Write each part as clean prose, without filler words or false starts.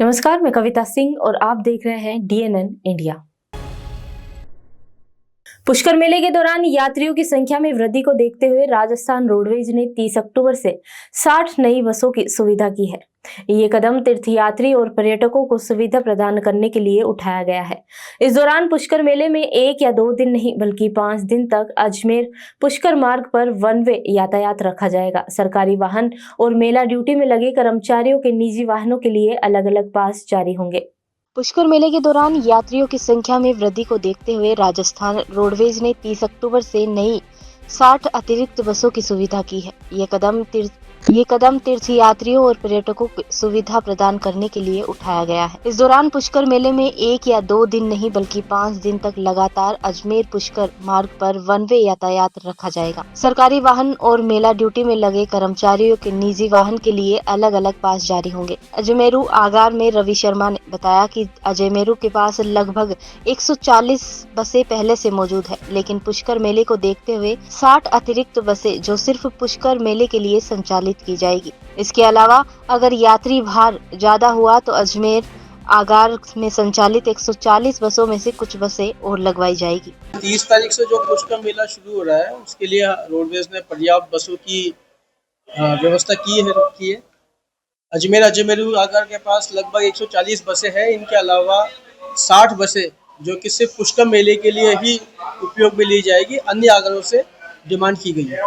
नमस्कार, मैं कविता सिंह और आप देख रहे हैं DNN इंडिया। पुष्कर मेले के दौरान यात्रियों की संख्या में वृद्धि को देखते हुए राजस्थान रोडवेज ने 30 अक्टूबर से 60 नई बसों की सुविधा की है। ये कदम तीर्थयात्री और पर्यटकों को सुविधा प्रदान करने के लिए उठाया गया है। इस दौरान पुष्कर मेले में 1 या 2 दिन नहीं बल्कि 5 दिन तक अजमेर पुष्कर मार्ग पर वन वे यातायात रखा जाएगा। सरकारी वाहन और मेला ड्यूटी में लगे कर्मचारियों के निजी वाहनों के लिए अलग अलग पास जारी होंगे। पुष्कर मेले के दौरान यात्रियों की संख्या में वृद्धि को देखते हुए राजस्थान रोडवेज ने 30 अक्टूबर से नई 60 अतिरिक्त बसों की सुविधा की है। ये कदम तीर्थयात्रियों और पर्यटकों को सुविधा प्रदान करने के लिए उठाया गया है। इस दौरान पुष्कर मेले में 1 या 2 दिन नहीं बल्कि 5 दिन तक लगातार अजमेर पुष्कर मार्ग पर वन वे यातायात रखा जाएगा। सरकारी वाहन और मेला ड्यूटी में लगे कर्मचारियों के निजी वाहन के लिए अलग अलग पास जारी होंगे। अजमेरू आगार में रवि शर्मा ने बताया कि अजमेरू के पास लगभग 140 बसें पहले से मौजूद है, लेकिन पुष्कर मेले को देखते हुए 60 अतिरिक्त बसें जो सिर्फ पुष्कर मेले के लिए संचालित की जाएगी। इसके अलावा अगर यात्री भार ज्यादा हुआ तो अजमेर आगार में संचालित 140 बसों में से कुछ बसें और लगवाई जाएगी। 30 तारीख से जो पुष्कर मेला शुरू हो रहा है उसके लिए रोडवेज ने पर्याप्त बसों की व्यवस्था की है। अजमेरू आगार के पास लगभग 140 बसें हैं। इनके अलावा 60 बसें जो कि सिर्फ पुष्कर मेले के लिए ही उपयोग में ली जाएगी, अन्य आगारों से डिमांड की गई है।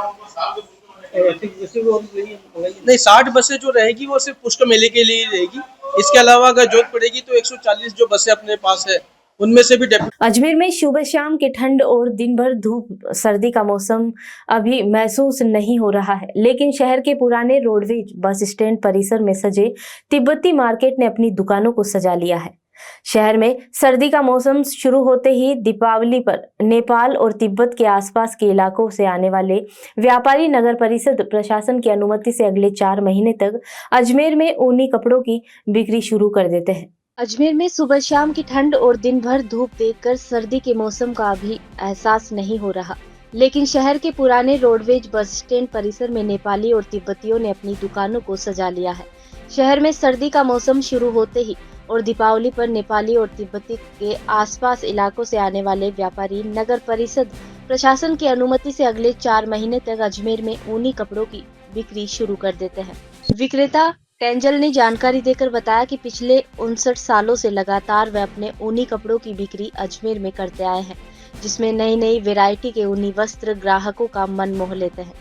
नहीं, 60 बसें जो रहेगी वो सिर्फ पुष्कर मेले के लिए रहेगी। इसके अलावा अगर जरूरत पड़ेगी तो 140 जो बसें अपने पास है उनमें से भी अजमेर में सुबह शाम की ठंड और दिन भर धूप सर्दी का मौसम अभी महसूस नहीं हो रहा है, लेकिन शहर के पुराने रोडवेज बस स्टैंड परिसर में सजे तिब्बती मार्केट ने अपनी दुकानों को सजा लिया है। शहर में सर्दी का मौसम शुरू होते ही दीपावली पर नेपाल और तिब्बत के आसपास के इलाकों से आने वाले व्यापारी नगर परिषद प्रशासन की अनुमति से अगले 4 महीने तक अजमेर में ऊनी कपड़ों की बिक्री शुरू कर देते हैं। अजमेर में सुबह शाम की ठंड और दिन भर धूप देखकर सर्दी के मौसम का अभी एहसास नहीं हो रहा, लेकिन शहर के पुराने रोडवेज बस स्टैंड परिसर में नेपाली और तिब्बतियों ने अपनी दुकानों को सजा लिया है। शहर में सर्दी का मौसम शुरू होते ही और दीपावली पर नेपाली और तिब्बती के आसपास इलाकों से आने वाले व्यापारी नगर परिषद प्रशासन की अनुमति से अगले 4 महीने तक अजमेर में ऊनी कपड़ों की बिक्री शुरू कर देते हैं। विक्रेता टेंजल ने जानकारी देकर बताया कि पिछले 59 सालों से लगातार वे अपने ऊनी कपड़ों की बिक्री अजमेर में करते आए हैं, जिसमें नई नई वैरायटी के ऊनी वस्त्र ग्राहकों का मन मोह लेते हैं।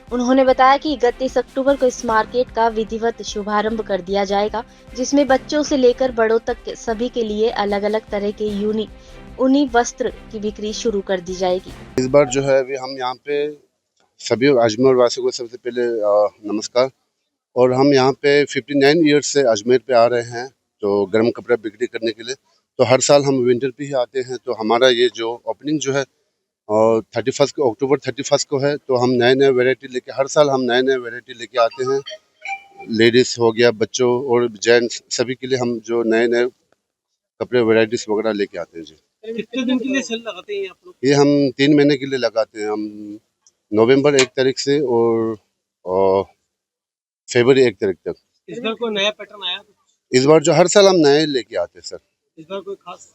उन्होंने बताया कि 31 अक्टूबर को इस मार्केट का विधिवत शुभारंभ कर दिया जाएगा, जिसमें बच्चों से लेकर बड़ों तक सभी के लिए अलग अलग तरह के ऊनी वस्त्र की बिक्री शुरू कर दी जाएगी। इस बार जो है अभी हम यहाँ पे सभी अजमेर वासियों को सबसे पहले नमस्कार। और हम यहाँ पे 59 ईयर्स से अजमेर पे आ रहे हैं तो गर्म कपड़ा बिक्री करने के लिए। तो हर साल हम विंटर पे ही आते हैं। तो हमारा ये जो ओपनिंग जो है और 31 को अक्टूबर 31 को है, तो हम नए वैरायटी लेके हर साल हम नए वैरायटी लेके आते हैं। लेडीज़ हो गया, बच्चों और जेंट्स सभी के लिए हम जो नए कपड़े वैरायटीज वगैरह लेके आते हैं। जी, कितने दिन के लिए सेल लगाते हैं आप लोग? ये हम 3 महीने के लिए लगाते हैं। हम नवंबर 1 तारीख से और फरवरी 1 तारीख तक। इस बार कोई नया पैटर्न आया? इस बार जो हर साल हम नए लेके आते हैं सर। इस बार कोई खास?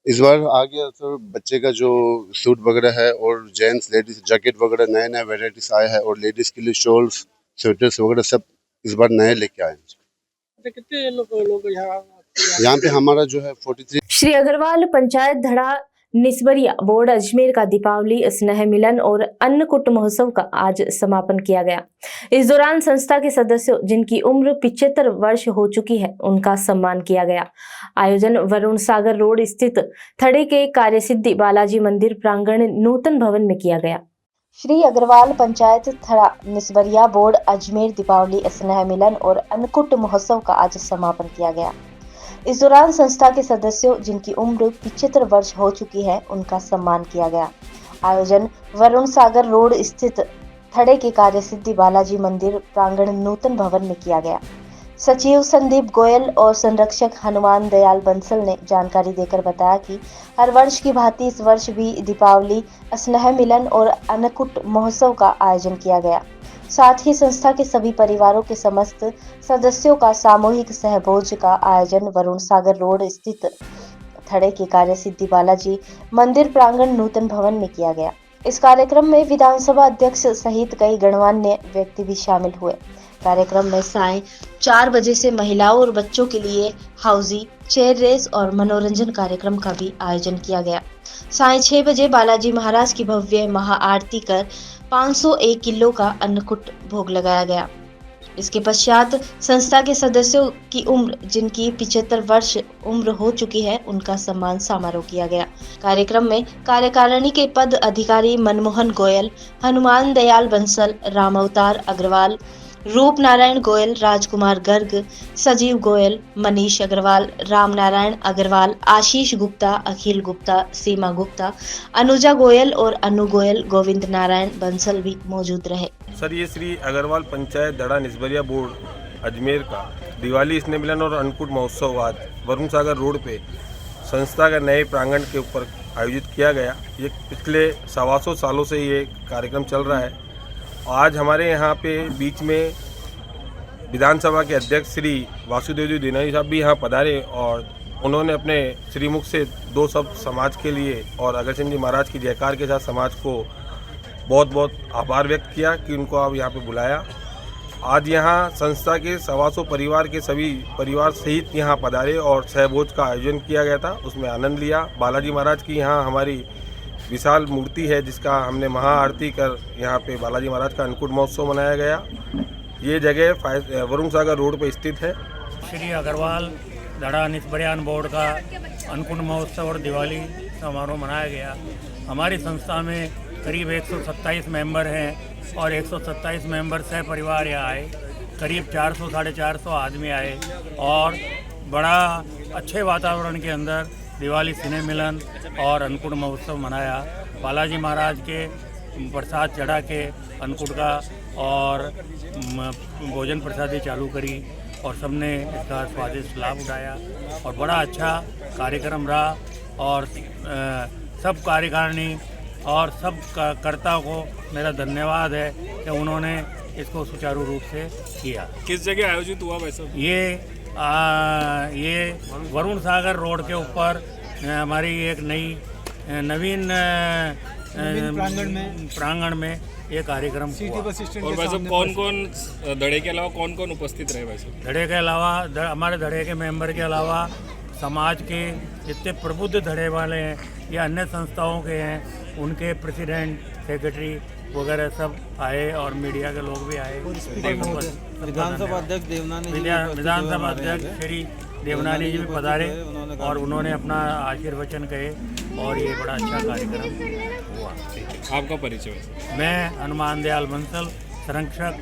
इस बार आ गया तो बच्चे का जो सूट वगैरह है और जेंट्स लेडीज जैकेट वगैरह नए वैरायटीज आए हैं और लेडीज के लिए शॉल्स स्वेटर्स वगैरह सब इस बार नए लेके आए हैं। कितने लोग यहाँ पे हमारा जो है 43। श्री अग्रवाल पंचायत धड़ा निस्बरिया बोर्ड अजमेर का दीपावली स्नेह मिलन और अन्नकूट महोत्सव का आज समापन किया गया। इस दौरान संस्था के सदस्यों जिनकी उम्र 75 वर्ष हो चुकी है उनका सम्मान किया गया। आयोजन वरुण सागर रोड स्थित थड़े के कार्यसिद्धि बालाजी मंदिर प्रांगण नूतन भवन में किया गया। श्री अग्रवाल पंचायत थड़ा निस्बरिया बोर्ड अजमेर दीपावली स्नेह मिलन और अन्नकूट महोत्सव का आज समापन किया गया। इस दौरान संस्था के सदस्यों जिनकी उम्र 75 वर्ष हो चुकी है उनका सम्मान किया गया। आयोजन वरुण सागर रोड स्थित थड़े के कार्यसिद्धि बालाजी मंदिर प्रांगण नूतन भवन में किया गया। सचिव संदीप गोयल और संरक्षक हनुमान दयाल बंसल ने जानकारी देकर बताया कि हर वर्ष की भांति इस वर्ष भी दीपावली स्नेह मिलन और अन्नकूट महोत्सव का आयोजन किया गया। साथ ही संस्था के सभी परिवारों के समस्त सदस्यों का सामूहिक सहभोज का आयोजन वरुण सागर रोड स्थित थड़े के कार्य सिद्धि बालाजी मंदिर प्रांगण नूतन भवन में किया गया। इस कार्यक्रम में विधानसभा अध्यक्ष सहित कई गणमान्य व्यक्ति भी शामिल हुए। कार्यक्रम में सायं 4 बजे से महिलाओं और बच्चों के लिए हाउजी, चेयर रेस और मनोरंजन कार्यक्रम का भी आयोजन किया गया। सायं 6 बजे बालाजी महाराज की भव्य महाआरती कर 501 किलो का अन्नकूट भोग लगाया गया। इसके पश्चात संस्था के सदस्यों की उम्र जिनकी 75 वर्ष उम्र हो चुकी है उनका सम्मान समारोह किया गया। कार्यक्रम में कार्यकारिणी के पद अधिकारी मनमोहन गोयल, हनुमान दयाल बंसल, राम अवतार अग्रवाल, रूप नारायण गोयल, राजकुमार गर्ग, सजीव गोयल, मनीष अग्रवाल, राम नारायण अग्रवाल, आशीष गुप्ता, अखिल गुप्ता, सीमा गुप्ता, अनुजा गोयल और अनु गोयल, गोविंद नारायण बंसल भी मौजूद रहे। सर, ये श्री अग्रवाल पंचायत दड़ा निस्बरिया बोर्ड अजमेर का दिवाली स्नेह मिलन और अन्नकूट महोत्सव आज वरुण सागर रोड पे संस्था का नए प्रांगण के ऊपर आयोजित किया गया। ये पिछले 125 सालों से ये कार्यक्रम चल रहा है। आज हमारे यहाँ पे बीच में विधानसभा के अध्यक्ष श्री वासुदेव जी दिनानी साहब भी यहाँ पधारे और उन्होंने अपने श्रीमुख से 2 शब्द समाज के लिए और अग्रसेन जी महाराज की जयकार के साथ समाज को बहुत बहुत आभार व्यक्त किया कि उनको आप यहाँ पे बुलाया। आज यहाँ संस्था के 125 परिवार के सभी परिवार सहित यहाँ पधारे और सहभोज का आयोजन किया गया था, उसमें आनंद लिया। बालाजी महाराज की यहाँ हमारी विशाल मूर्ति है जिसका हमने महाआरती कर यहाँ पे बालाजी महाराज का अन्नकूट महोत्सव मनाया गया। ये जगह वरुण सागर रोड पे स्थित है। श्री अग्रवाल दड़ा निस्बरियान बोर्ड का अन्नकूट महोत्सव और दिवाली समारोह मनाया गया। हमारी संस्था में करीब 127 मेंबर हैं और 127 मेंबर सह परिवार यहाँ आए। करीब 400-450 आदमी आए और बड़ा अच्छे वातावरण के अंदर दिवाली स्नेह मिलन और अन्नकूट महोत्सव मनाया। बालाजी महाराज के प्रसाद चढ़ा के अन्नकूट का और भोजन प्रसादी चालू करी और सबने इसका स्वादिष्ट लाभ उठाया और बड़ा अच्छा कार्यक्रम रहा। और सब कार्यकारिणी और सब कर्ता को मेरा धन्यवाद है कि उन्होंने इसको सुचारू रूप से किया। किस जगह आयोजित हुआ वैसे? ये वरुण सागर रोड के ऊपर हमारी एक नवीन प्रांगण में ये कार्यक्रम हुआ। और वैसे कौन-कौन धड़े के अलावा कौन-कौन उपस्थित रहे? वैसे धड़े के अलावा हमारे धड़े के मेंबर के अलावा समाज के जितने प्रबुद्ध धड़े वाले हैं या अन्य संस्थाओं के हैं उनके प्रेसिडेंट, सेक्रेटरी वगैरह सब आए और मीडिया के लोग भी आए। विधानसभा अध्यक्ष श्री देवनानी जी भी पधारे और उन्होंने अपना आशीर्वचन कहे और ये बड़ा अच्छा कार्यक्रम हुआ। आपका परिचय? मैं हनुमान दयाल बंसल, संरक्षक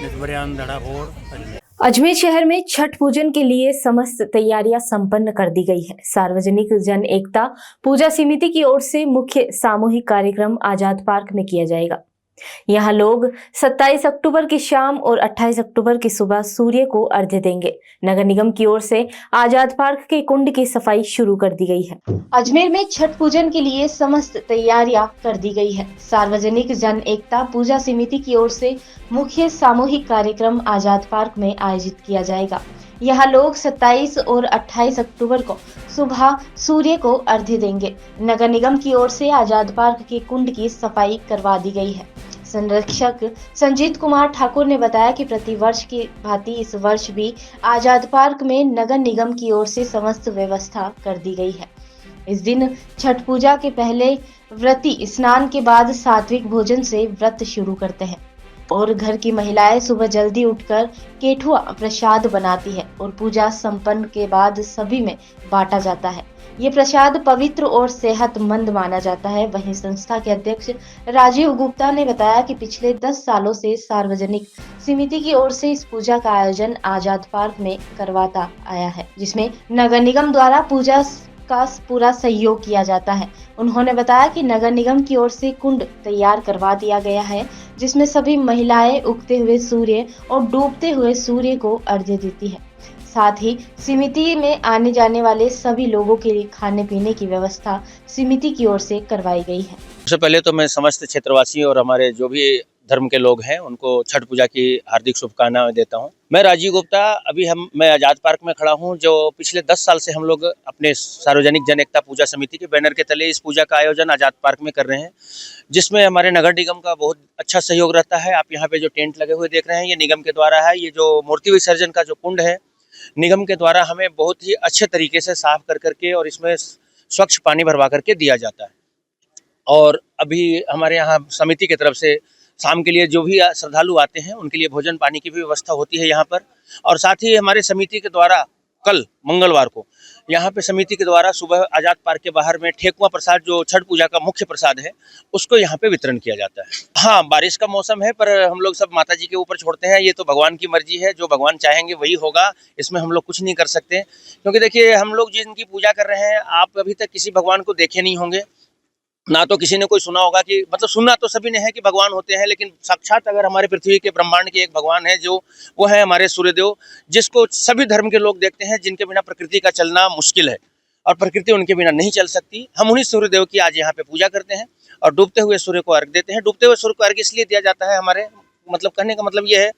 निस्बरियान दड़ा बोर्ड अजमेर। अजमेर शहर में छठ पूजन के लिए समस्त तैयारियां संपन्न कर दी गई है। सार्वजनिक जन एकता पूजा समिति की ओर से मुख्य सामूहिक कार्यक्रम आजाद पार्क में किया जाएगा। यहाँ लोग 27 अक्टूबर की शाम और 28 अक्टूबर की सुबह सूर्य को अर्घ्य देंगे। नगर निगम की ओर से आजाद पार्क के कुंड की सफाई शुरू कर दी गई है। अजमेर में छठ पूजन के लिए समस्त तैयारियां कर दी गई है। सार्वजनिक जन एकता पूजा समिति की ओर से मुख्य सामूहिक कार्यक्रम आजाद पार्क में आयोजित किया जाएगा। यहाँ लोग 27 और 28 अक्टूबर को सुबह सूर्य को अर्घ्य देंगे। नगर निगम की ओर से आजाद पार्क के कुंड की सफाई करवा दी गई है। संरक्षक संजीत कुमार ठाकुर ने बताया कि प्रतिवर्ष की भांति इस वर्ष भी आजाद पार्क में नगर निगम की ओर से समस्त व्यवस्था कर दी गई है। इस दिन छठ पूजा के पहले व्रती स्नान के बाद सात्विक भोजन से व्रत शुरू करते हैं और घर की महिलाएं सुबह जल्दी उठकर केठुआ प्रसाद बनाती है और पूजा संपन्न के बाद सभी में बांटा जाता है। ये प्रसाद पवित्र और सेहतमंद माना जाता है। वहीं संस्था के अध्यक्ष राजीव गुप्ता ने बताया कि पिछले 10 सालों से सार्वजनिक समिति की ओर से इस पूजा का आयोजन आजाद पार्क में करवाता आया है, जिसमें नगर निगम द्वारा पूजा का पूरा सहयोग किया जाता है। उन्होंने बताया कि नगर निगम की ओर से कुंड तैयार करवा दिया गया है, जिसमें सभी महिलाएं उगते हुए सूर्य और डूबते हुए सूर्य को अर्घ्य देती है। साथ ही समिति में आने जाने वाले सभी लोगों के लिए खाने पीने की व्यवस्था समिति की ओर से करवाई गई है। सबसे पहले तो मैं समस्त क्षेत्रवासियों और हमारे जो भी धर्म के लोग हैं उनको छठ पूजा की हार्दिक शुभकामनाएं देता हूं। मैं राजीव गुप्ता, अभी मैं आज़ाद पार्क में खड़ा हूं, जो पिछले 10 साल से हम लोग अपने सार्वजनिक जन एकता पूजा समिति के बैनर के तले इस पूजा का आयोजन आज़ाद पार्क में कर रहे हैं, जिसमें हमारे नगर निगम का बहुत अच्छा सहयोग रहता है। आप यहाँ पे जो टेंट लगे हुए देख रहे हैं, ये निगम के द्वारा है। ये जो मूर्ति विसर्जन का जो कुंड है, निगम के द्वारा हमें बहुत ही अच्छे तरीके से साफ कर करके और इसमें स्वच्छ पानी भरवा करके दिया जाता है। और अभी हमारे यहाँ समिति की तरफ से शाम के लिए जो भी श्रद्धालु आते हैं उनके लिए भोजन पानी की भी व्यवस्था होती है यहाँ पर। और साथ ही हमारे समिति के द्वारा कल मंगलवार को यहाँ पे समिति के द्वारा सुबह आज़ाद पार्क के बाहर में ठेकुआ प्रसाद, जो छठ पूजा का मुख्य प्रसाद है, उसको यहाँ पे वितरण किया जाता है। हाँ, बारिश का मौसम है, पर हम लोग सब माता जी के ऊपर छोड़ते हैं। ये तो भगवान की मर्जी है, जो भगवान चाहेंगे वही होगा। इसमें हम लोग कुछ नहीं कर सकते, क्योंकि देखिए हम लोग जिनकी पूजा कर रहे हैं, आप अभी तक किसी भगवान को देखे नहीं होंगे, ना तो किसी ने कोई सुना होगा कि, मतलब सुनना तो सभी ने है कि भगवान होते हैं, लेकिन साक्षात अगर हमारे पृथ्वी के ब्रह्मांड के एक भगवान है, जो वो है हमारे सूर्यदेव, जिसको सभी धर्म के लोग देखते हैं, जिनके बिना प्रकृति का चलना मुश्किल है और प्रकृति उनके बिना नहीं चल सकती। हम उन्हीं सूर्यदेव की आज यहाँ पे पूजा करते हैं और डूबते हुए सूर्य को अर्घ देते हैं। डूबते हुए सूर्य को अर्घ इसलिए दिया जाता है, हमारे मतलब कहने का मतलब ये है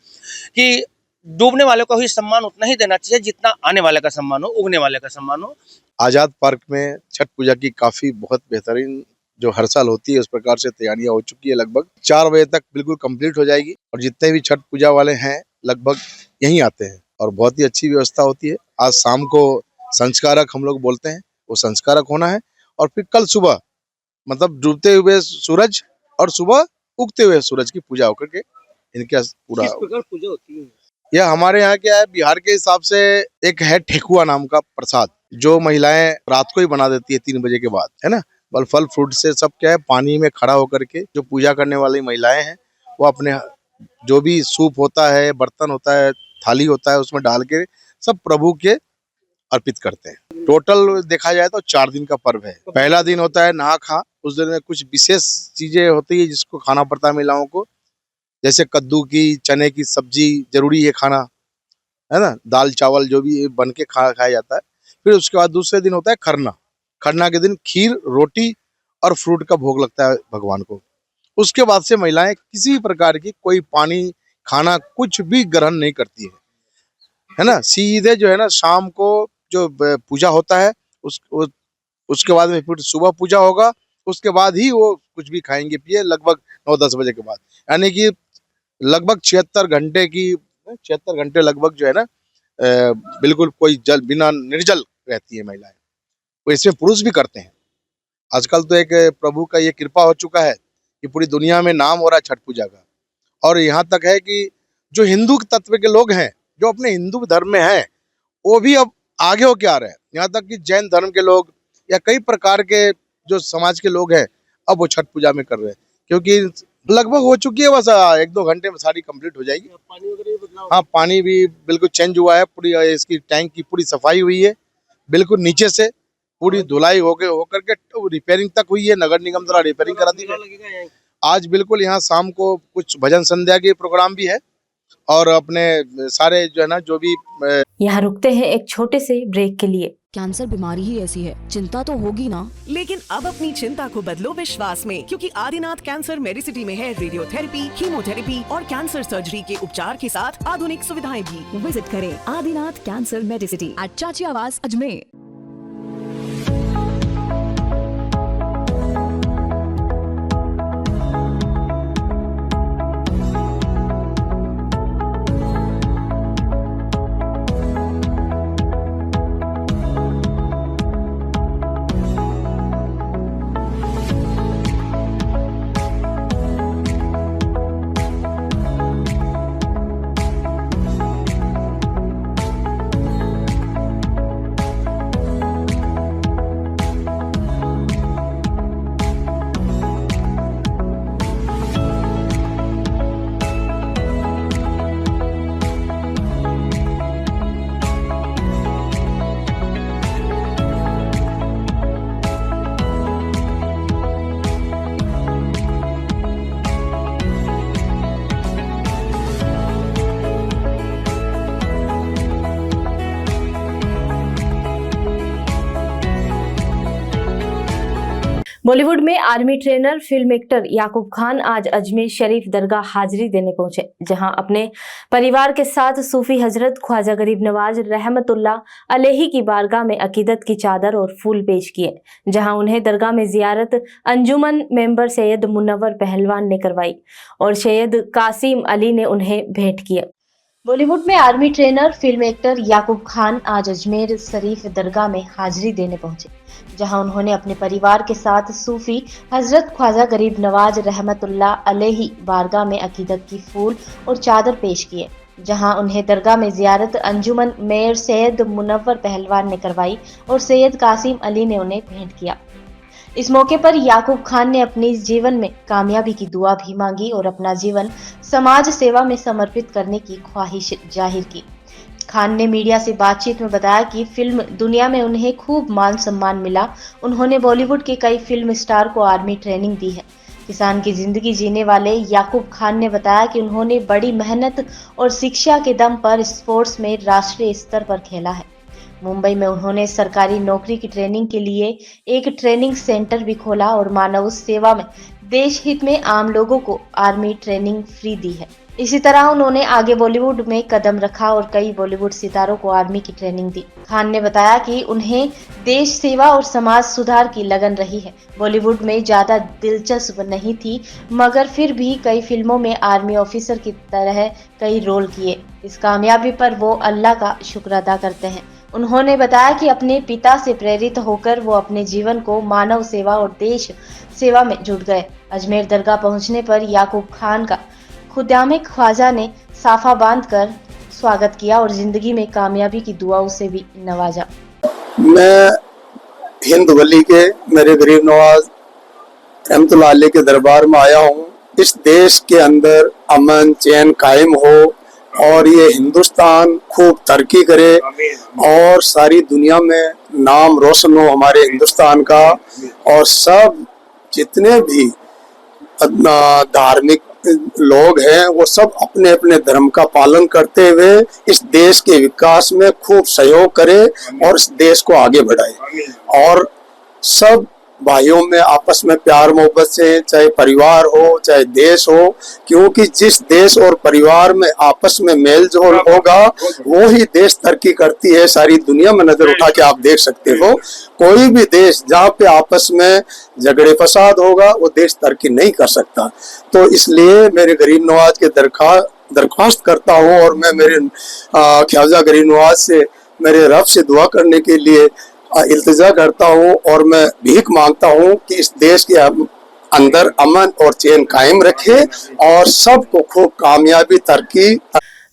कि डूबने वाले को ही सम्मान उतना ही देना चाहिए जितना आने वाले का सम्मान हो, उगने वाले का सम्मान हो। आज़ाद पार्क में छठ पूजा की काफ़ी बहुत बेहतरीन जो हर साल होती है, उस प्रकार से तैयारियां हो चुकी है। लगभग 4 बजे तक बिल्कुल कंप्लीट हो जाएगी और जितने भी छठ पूजा वाले हैं लगभग यहीं आते हैं और बहुत ही अच्छी व्यवस्था होती है। आज शाम को संस्कारक हम लोग बोलते हैं, वो संस्कारक होना है और फिर कल सुबह मतलब डूबते हुए सूरज और सुबह उगते हुए सूरज की पूजा होकर के इनका पूरा। किस प्रकार पूजा होती है? यह हमारे यहाँ क्या है, बिहार के हिसाब से एक है ठेकुआ नाम का प्रसाद, जो महिलाएं रात को ही बना देती है 3 बजे के बाद, है ना। फल फ्रूट से सब क्या है, पानी में खड़ा होकर के जो पूजा करने वाली महिलाएं हैं, वो अपने जो भी सूप होता है, बर्तन होता है, थाली होता है, उसमें डाल के सब प्रभु के अर्पित करते हैं। टोटल देखा जाए तो 4 दिन का पर्व है। पहला दिन होता है नहा खा, उस दिन में कुछ विशेष चीजें होती है जिसको खाना पड़ता है महिलाओं को, जैसे कद्दू की, चने की सब्जी जरूरी है खाना, है ना, दाल चावल जो भी बन के खाया जाता है। फिर उसके बाद दूसरे दिन होता है खरना। खरना के दिन खीर, रोटी और फ्रूट का भोग लगता है भगवान को। उसके बाद से महिलाएं किसी भी प्रकार की कोई पानी, खाना कुछ भी ग्रहण नहीं करती है ना। सीधे जो है ना शाम को जो पूजा होता है उसके बाद में फिर सुबह पूजा होगा, उसके बाद ही वो कुछ भी खाएंगे पिए, लगभग 9-10 बजे के बाद। यानी कि लगभग 76 घंटे लगभग जो है ना बिल्कुल कोई जल बिना निर्जल रहती है महिलाएं। वो इसमें पुरुष भी करते हैं। आजकल तो एक प्रभु का ये कृपा हो चुका है कि पूरी दुनिया में नाम हो रहा है छठ पूजा का, और यहाँ तक है कि जो हिंदू तत्व के लोग हैं, जो अपने हिंदू धर्म में हैं, वो भी अब आगे होके आ रहे हैं। यहाँ तक कि जैन धर्म के लोग या कई प्रकार के जो समाज के लोग हैं, अब वो छठ पूजा में कर रहे हैं, क्योंकि लगभग हो चुकी है, बस 1-2 घंटे में सारी कंप्लीट हो जाएगी। पानी वगैरह भी बदलाव? हाँ, पानी भी बिल्कुल चेंज हुआ है, पूरी इसकी टैंक की पूरी सफाई हुई है, बिल्कुल नीचे से पूरी धुलाई होकर के रिपेयरिंग तक हुई है। नगर निगम द्वारा रिपेयरिंग करा दी है। आज बिल्कुल यहाँ शाम को कुछ भजन संध्या के प्रोग्राम भी है और अपने सारे जो है ना जो भी। यहाँ रुकते हैं एक छोटे से ब्रेक के लिए। कैंसर बीमारी ही ऐसी है, चिंता तो होगी ना। लेकिन अब अपनी चिंता को बदलो विश्वास में, क्योंकि आदिनाथ कैंसर मेडिसिटी में है रेडियोथेरेपी, कीमोथेरेपी और कैंसर सर्जरी के उपचार के साथ आधुनिक सुविधाएं भी। विजिट करें आदिनाथ कैंसर मेडिसिटी एट चाची आवास अजमेर। बॉलीवुड में आर्मी ट्रेनर फिल्म एक्टर याकूब खान आज अजमेर शरीफ दरगाह हाजिरी देने पहुंचे, जहां अपने परिवार के साथ सूफी हजरत ख्वाजा गरीब नवाज रहमतुल्लाह अलैहि की बारगाह में अकीदत की चादर और फूल पेश किए, जहां उन्हें दरगाह में जियारत अंजुमन मेंबर सैयद मुनव्वर पहलवान ने करवाई और सैयद कासिम अली ने उन्हें भेंट किए। बॉलीवुड में आर्मी ट्रेनर फिल्म एक्टर याकूब खान आज अजमेर शरीफ दरगाह में हाजिरी देने पहुंचे, जहां उन्होंने अपने परिवार के साथ सूफी हजरत ख्वाजा गरीब नवाज रहमतुल्लाह अलैहि बारगाह में अकीदत की फूल और चादर पेश किए, जहां उन्हें दरगाह में जियारत अंजुमन मेयर सैयद मुनव्वर पहलवान ने करवाई और सैयद कासिम अली ने उन्हें भेंट किया। इस मौके पर याकूब खान ने अपने जीवन में कामयाबी की दुआ भी मांगी और अपना जीवन समाज सेवा में समर्पित करने की ख्वाहिश जाहिर की। खान ने मीडिया से बातचीत में बताया कि फिल्म दुनिया में उन्हें खूब मान सम्मान मिला। उन्होंने बॉलीवुड के कई फिल्म स्टार को आर्मी ट्रेनिंग दी है। किसान की जिंदगी जीने वाले याकूब खान ने बताया कि उन्होंने बड़ी मेहनत और शिक्षा के दम पर स्पोर्ट्स में राष्ट्रीय स्तर पर खेला है। मुंबई में उन्होंने सरकारी नौकरी की ट्रेनिंग के लिए एक ट्रेनिंग सेंटर भी खोला और मानव सेवा में देश हित में आम लोगों को आर्मी ट्रेनिंग फ्री दी है। इसी तरह उन्होंने आगे बॉलीवुड में कदम रखा और कई बॉलीवुड सितारों को आर्मी की ट्रेनिंग दी। खान ने बताया कि उन्हें देश सेवा और समाज सुधार की लगन रही है। बॉलीवुड में ज्यादा दिलचस्प नहीं थी, मगर फिर भी कई फिल्मों में आर्मी ऑफिसर की तरह कई रोल किए। इस कामयाबी पर वो अल्लाह का शुक्र अदा करते हैं। उन्होंने बताया कि अपने पिता से प्रेरित होकर वो अपने जीवन को मानव सेवा और देश सेवा में जुट गए। अजमेर दरगाह पहुंचने पर याकूब खान का खुदामे ख्वाजा ने साफा बांधकर स्वागत किया और जिंदगी में कामयाबी की दुआओं से भी नवाजा। मैं हिंद वली के मेरे गरीब नवाज रहमतुल्लाह अलैह के दरबार में आया हूँ। इस देश के अंदर अमन चैन कायम हो और ये हिंदुस्तान खूब तरक्की करे और सारी दुनिया में नाम रोशन हो हमारे हिंदुस्तान का, और सब जितने भी धार्मिक लोग हैं वो सब अपने अपने धर्म का पालन करते हुए इस देश के विकास में खूब सहयोग करे और इस देश को आगे बढ़ाए और सब भाइयों में आपस में प्यार मोहब्बत से, चाहे परिवार हो चाहे देश हो, क्योंकि जिस देश और परिवार में आपस में मेल जोल होगा वो ही देश तरक्की करती है। सारी दुनिया में नजर उठा के आप देख सकते हो, कोई भी देश जहाँ पे आपस में झगड़े फसाद होगा वो देश तरक्की नहीं कर सकता। तो इसलिए मेरे गरीब नवाज के दरख्वास्त करता हूँ और मैं मेरे ख्वाजा गरीब नवाज से मेरे रब से दुआ करने के लिए इल्तिजा करता हूँ और मैं भीख मांगता हूँ कि इस देश के अंदर अमन और चैन कायम रखे और सबको खूब कामयाबी तरक्की।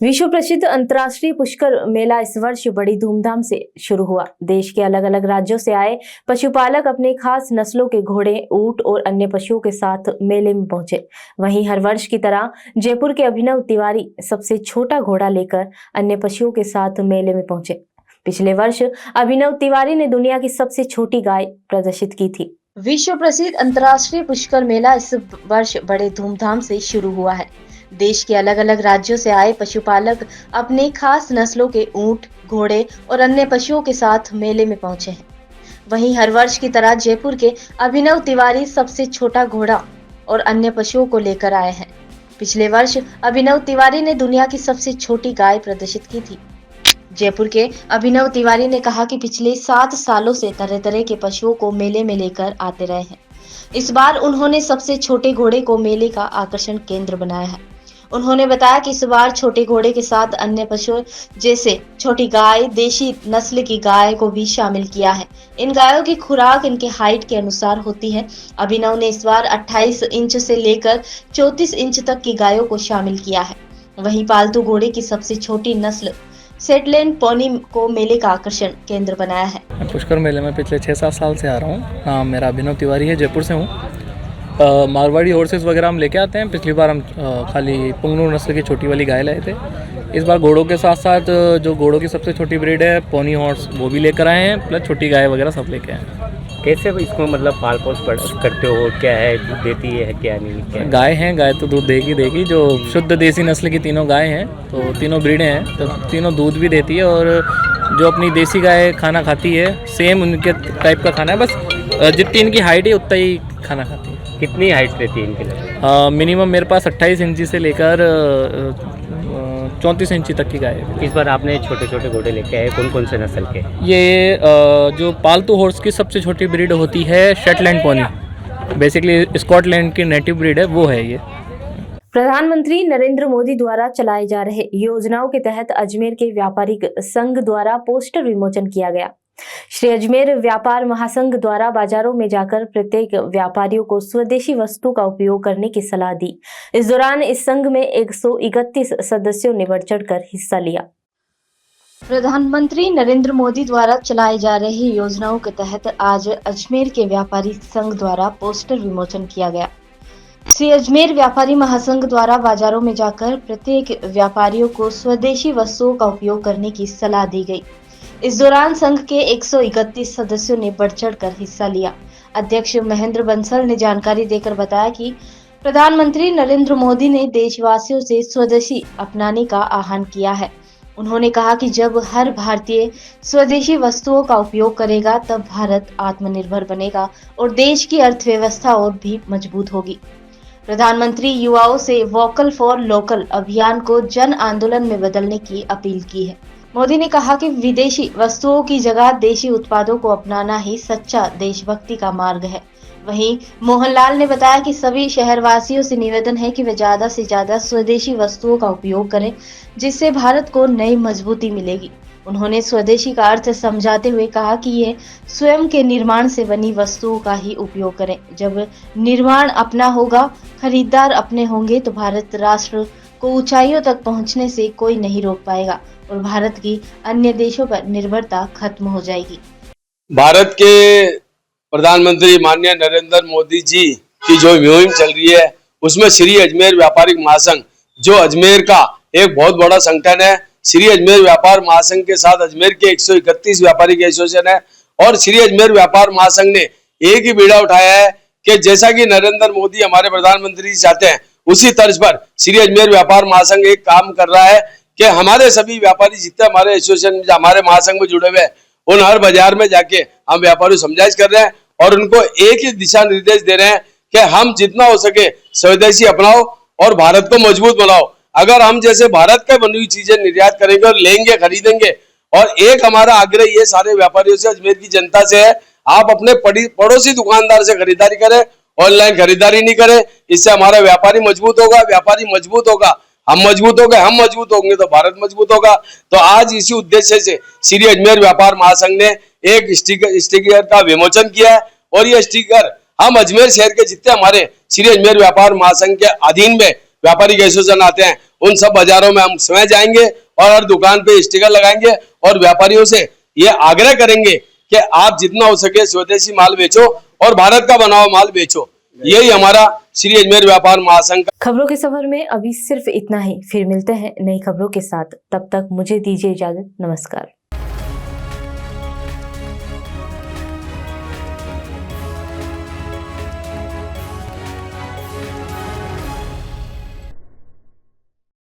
विश्व प्रसिद्ध अंतर्राष्ट्रीय पुष्कर मेला इस वर्ष बड़ी धूमधाम से शुरू हुआ। देश के अलग अलग राज्यों से आए पशुपालक अपने खास नस्लों के घोड़े, ऊंट और अन्य पशुओं के साथ मेले में पहुंचे। वहीं हर वर्ष की तरह जयपुर के अभिनव तिवारी सबसे छोटा घोड़ा लेकर अन्य पशुओं के साथ मेले में पहुंचे। पिछले वर्ष अभिनव तिवारी ने दुनिया की सबसे छोटी गाय प्रदर्शित की थी। विश्व प्रसिद्ध अंतर्राष्ट्रीय पुष्कर मेला इस वर्ष बड़े धूमधाम से शुरू हुआ है। देश के अलग अलग राज्यों से आए पशुपालक अपने खास नस्लों के ऊंट, घोड़े और अन्य पशुओं के साथ मेले में पहुंचे हैं। वहीं हर वर्ष की तरह जयपुर के अभिनव तिवारी सबसे छोटा घोड़ा और अन्य पशुओं को लेकर आए हैं। पिछले वर्ष अभिनव तिवारी ने दुनिया की सबसे छोटी गाय प्रदर्शित की थी। जयपुर के अभिनव तिवारी ने कहा कि पिछले 7 सालों से तरह तरह के पशुओं को मेले में लेकर आते रहे हैं। इस बार उन्होंने सबसे छोटे घोड़े को मेले का आकर्षण केंद्र बनाया है। उन्होंने बताया कि इस बार छोटे घोड़े के साथ अन्य पशु जैसे छोटी गाय, देशी नस्ल की गाय को भी शामिल किया है। इन गायों की खुराक इनके हाइट के अनुसार होती है। अभिनव ने इस बार 28 इंच से लेकर 34 इंच तक की गायों को शामिल किया है। वहीं पालतू घोड़े की सबसे छोटी नस्ल सेटलैंड पोनी को मेले का आकर्षण केंद्र बनाया है। मैं पुष्कर मेले में पिछले 6-7 साल से आ रहा हूँ। नाम मेरा अभिनव तिवारी है, जयपुर से हूँ। मारवाड़ी हॉर्सेस वगैरह हम लेके आते हैं। पिछली बार हम खाली पुंगनूर नस्ल की छोटी वाली गाय लाए थे। इस बार घोड़ों के साथ साथ जो घोड़ों की सबसे छोटी ब्रीड है पोनी हॉर्स, वो भी लेकर आए हैं, प्लस छोटी गाय वगैरह सब लेके आए हैं। कैसे इसको मतलब पाल पोस करते हो, क्या है, दूध देती है क्या नहीं? क्या गाय हैं, गाय तो दूध देगी। जो शुद्ध देसी नस्ल की तीनों गाय हैं, तो तीनों ब्रीडें हैं, तो तीनों दूध भी देती है। और जो अपनी देसी गाय खाना खाती है सेम उनके टाइप का खाना है, बस जितनी इनकी हाइट है उतना ही खाना खाती है। कितनी हाइट रहती है इनके लिए? मिनिमम मेरे पास 28 इंची से लेकर 34 इंची तक की गाय है। इस बार आपने छोटे छोटे घोड़े लेके आए, कौन कौन से नस्ल के? ये जो पालतू हॉर्स की सबसे छोटी ब्रीड होती है शेटलैंड पोनी, बेसिकली स्कॉटलैंड की नेटिव ब्रीड है, वो है ये। प्रधानमंत्री नरेंद्र मोदी द्वारा चलाए जा रहे योजनाओं के तहत अजमेर के व्यापारिक संघ द्वारा पोस्टर विमोचन किया गया। श्री अजमेर व्यापार महासंघ द्वारा बाजारों में जाकर प्रत्येक व्यापारियों को स्वदेशी वस्तु का उपयोग करने की सलाह दी। इस दौरान इस संघ में 131 सदस्यों ने बढ़ चढ़कर हिस्सा लिया। प्रधानमंत्री नरेंद्र मोदी द्वारा चलाए जा रही योजनाओं के तहत आज अजमेर के व्यापारी संघ द्वारा पोस्टर विमोचन किया गया। श्री अजमेर व्यापारी महासंघ द्वारा बाजारों में जाकर प्रत्येक व्यापारियों को स्वदेशी वस्तुओं का उपयोग करने की सलाह दी गई। इस दौरान संघ के 131 सदस्यों ने बढ़ चढ़कर हिस्सा लिया। अध्यक्ष महेंद्र बंसल ने जानकारी देकर बताया कि प्रधानमंत्री नरेंद्र मोदी ने देशवासियों से स्वदेशी अपनाने का आह्वान किया है। उन्होंने कहा कि जब हर भारतीय स्वदेशी वस्तुओं का उपयोग करेगा तब भारत आत्मनिर्भर बनेगा और देश की अर्थव्यवस्था और भी मजबूत होगी। प्रधानमंत्री युवाओं से वोकल फॉर लोकल अभियान को जन आंदोलन में बदलने की अपील की है। मोदी ने कहा कि विदेशी वस्तुओं की जगह देशी उत्पादों को अपनाना ही सच्चा देशभक्ति का मार्ग है। वहीं मोहनलाल ने बताया कि सभी शहरवासियों से निवेदन है कि वे ज्यादा से ज्यादा स्वदेशी वस्तुओं का उपयोग करें, जिससे भारत को नई मजबूती मिलेगी। उन्होंने स्वदेशी का अर्थ समझाते हुए कहा कि ये स्वयं के निर्माण से बनी वस्तुओं का ही उपयोग करें। जब निर्माण अपना होगा, खरीदार अपने होंगे तो भारत राष्ट्र को ऊंचाइयों तक पहुंचने से कोई नहीं रोक पाएगा और भारत की अन्य देशों पर निर्भरता खत्म हो जाएगी। भारत के प्रधानमंत्री माननीय नरेंद्र मोदी जी की जो मुहिम चल रही है उसमें श्री अजमेर व्यापारिक महासंघ जो अजमेर का एक बहुत बड़ा संगठन है, श्री अजमेर व्यापार महासंघ के साथ अजमेर के 131 व्यापारिक एसोसिएशन है और श्री अजमेर व्यापार महासंघ ने एक ही बीड़ा उठाया है कि जैसा कि नरेंद्र मोदी हमारे प्रधानमंत्री जी चाहते हैं उसी तर्ज पर श्री अजमेर व्यापार महासंघ एक काम कर रहा है कि हमारे सभी व्यापारी जितने हमारे एसोसिएशन हमारे महासंघ में जुड़े हुए हैं उन हर बाजार में जाके हम व्यापारी समझाइश कर रहे हैं और उनको एक ही दिशा निर्देश दे रहे हैं कि हम जितना हो सके स्वदेशी अपनाओ और भारत को मजबूत बनाओ। अगर हम जैसे भारत के बनी हुई चीजें निर्यात करेंगे और लेंगे खरीदेंगे, और एक हमारा आग्रह ये सारे व्यापारियों से अजमेर की जनता से है, आप अपने पड़ोसी दुकानदार से खरीदारी करें, ऑनलाइन खरीदारी नहीं करें। इससे हमारा व्यापारी मजबूत होगा, व्यापारी मजबूत होगा, हम मजबूत हो गए, हम मजबूत होंगे तो भारत मजबूत होगा। तो आज इसी उद्देश्य से श्री अजमेर व्यापार महासंघ ने एक स्टिकर का विमोचन किया है और ये स्टिकर हम अजमेर शहर के जितने हमारे श्री अजमेर व्यापार महासंघ के अधीन में व्यापारिक एसोसिएशन आते हैं उन सब बाजारों में हम स्वयं जाएंगे और हर दुकान पे स्टिकर लगाएंगे और व्यापारियों से ये आग्रह करेंगे कि आप जितना हो सके स्वदेशी माल बेचो और भारत का बना हुआ माल बेचो। यही हमारा श्री अजमेर व्यापार महासंघ। खबरों के सफर में अभी सिर्फ इतना ही, फिर मिलते हैं नई खबरों के साथ। तब तक मुझे दीजिए इजाजत। नमस्कार।